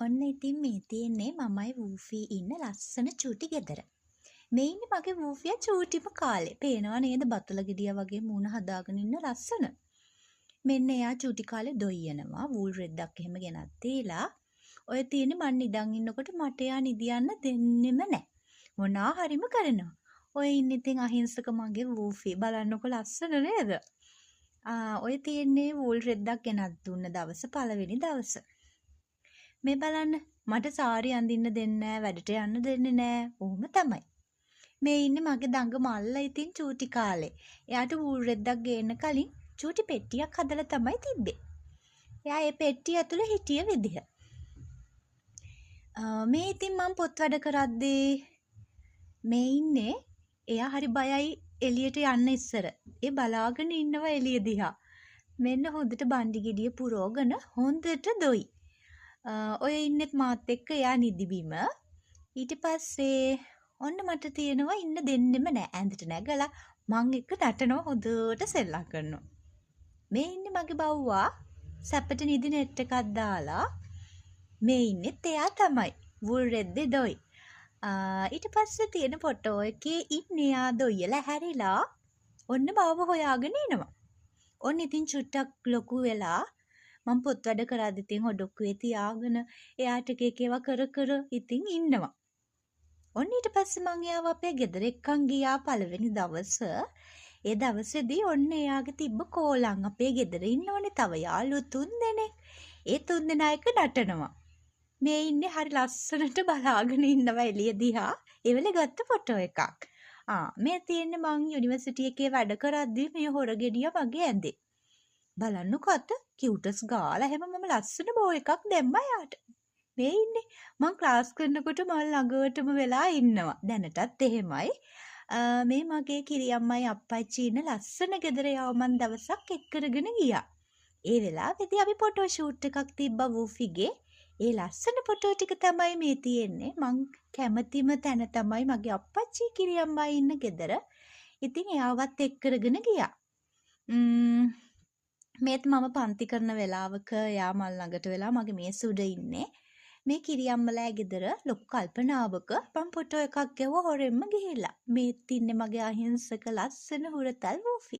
ඔන්න ඉතින් මේ තියෙන්නේ මමයි වූෆී ඉන්න ලස්සන චූටි ගෙදර. මේ ඉන්නේ මගේ වූෆියා චූටිම කාලේ. පේනවා නේද බතුල ගෙඩියා වගේ මූණ හදාගෙන ඉන්න ලස්සන. මෙන්න එයා චූටි කාලේ දොයියනවා. වූල් රෙද්දක් එහෙම ගෙනත් තියලා. ඔය තියෙන්නේ මං නිදන් ඉන්නකොට මට එයා නිදියන්න දෙන්නෙම නැහැ. මොනා හරිම කරනවා. ඔය ඉන්නේ ඉතින් අහිංසක මගේ වූෆී. බලන්නකො ලස්සන නේද? ඔය තියෙන්නේ වූල් රෙද්දක් ගෙනත් දුන්න දවස පළවෙනි දවස. මේ බලන්න මට සාරි අඳින්න දෙන්නේ නැහැ වැඩට යන්න දෙන්නේ නැහැ. ඔහොම තමයි. මේ ඉන්නේ මගේ දඟ මල්ලා ඉතින් චූටි කාලේ. එයාට වූල් රෙද්දක් ගේන්න කලින් චූටි පෙට්ටියක් හදලා තමයි තිබ්බේ. එයා ඒ පෙට්ටිය ඇතුලේ හිටිය විදිහ. මේ ඉතින් මම පොත් වැඩ කරද්දී මේ ඉන්නේ එයා හරි බයයි එළියට යන්න ඉස්සර. ඒ බලාගෙන ඉන්නවා එළිය දිහා. මෙන්න හොඳට බණ්ඩි ගෙඩිය පුරවගෙන හොඳට දොයි. ඔය ඉන්නෙත් මාත් එක්ක එයා නිදිබිම. ඊට පස්සේ ඔන්න මට තියෙනවා ඉන්න දෙන්නෙම නෑ. ඇඳට නැගලා මං එක්ක නටනවා හොඳට සෙල්ලම් කරනවා. මේ ඉන්නේ මගේ බව්වා සැපට නිදි නෙට් එකක් දාලා. මේ ඉන්නෙත් එයා තමයි. වුල් රෙද්දේ දොයි. ඊට පස්සේ තියෙන ෆොටෝ එකේ ඉන්නේ එයා දොයිලා හැරිලා ඔන්න බවව හොයාගෙන එනවා. ඔන්න ඉතින් චුට්ටක් ලොකු වෙලා මම පොත් වැඩ කරද්දි ඉතින් හොඩොක්කුවේ තියාගෙන එයාට එක ඒවා කර ඉතින් ඉන්නවා. ඔන්න ඊට පස්සේ මං එයාව අපේ ගෙදර එක්කන් ගියා පළවෙනි දවස. ඒ දවසේදී ඔන්න එයාගේ තිබ්බ කෝලං අපේ ගෙදර ඉන්නෝනේ තව යාළුවෝ 3 දෙනෙක්. ඒ 3 දෙනා එක නටනවා. මේ ඉන්නේ හරි ලස්සනට බලාගෙන ඉන්නවා එළිය දිහා. ඒ වෙලේ ගත්ත ෆොටෝ එකක්. මේ තියෙන්නේ මං යුනිවර්සිටි එකේ වැඩ කරද්දි මේ හොර ගෙඩිය මගේ ඇඳේ. බලන්නකො අත කියුටස් ගාලා හැම මම ලස්සන බෝ එකක් දැම්මා යාට. මේ ඉන්නේ මං ක්ලාස් කරනකොට මම ළඟටම වෙලා ඉන්නවා. දැනටත් එහෙමයි. මේ මගේ කිරියම්මයි අප්පච්චි ඉන්න ලස්සන ගෙදර යව මං දවසක් එක් කරගෙන ගියා. ඒ වෙලාවේදී අපි ෆොටෝ ෂූට් එකක් තිබ්බා වූෆිගේ. ඒ ලස්සන ෆොටෝ ටික තමයි මේ තියෙන්නේ. මං කැමතිම තැන තමයි මගේ අප්පච්චි කිරියම්මයි ඉන්න ගෙදර. ඉතින් එයාවත් එක් කරගෙන ගියා. මේත් මම පන්ති කරන වෙලාවක එයා මල් ළඟට වෙලා මගේ මේස උඩ ඉන්නේ. මේ කිරියම්මලා ගෙදර ලොකු කල්පනාවක මම ෆොටෝ එකක් ගැව්වා හොරෙන්ම ගිහිල්ලා. මේත් ඉන්නේ මගේ අහිංසක ලස්සන හුරතල් වූෆි.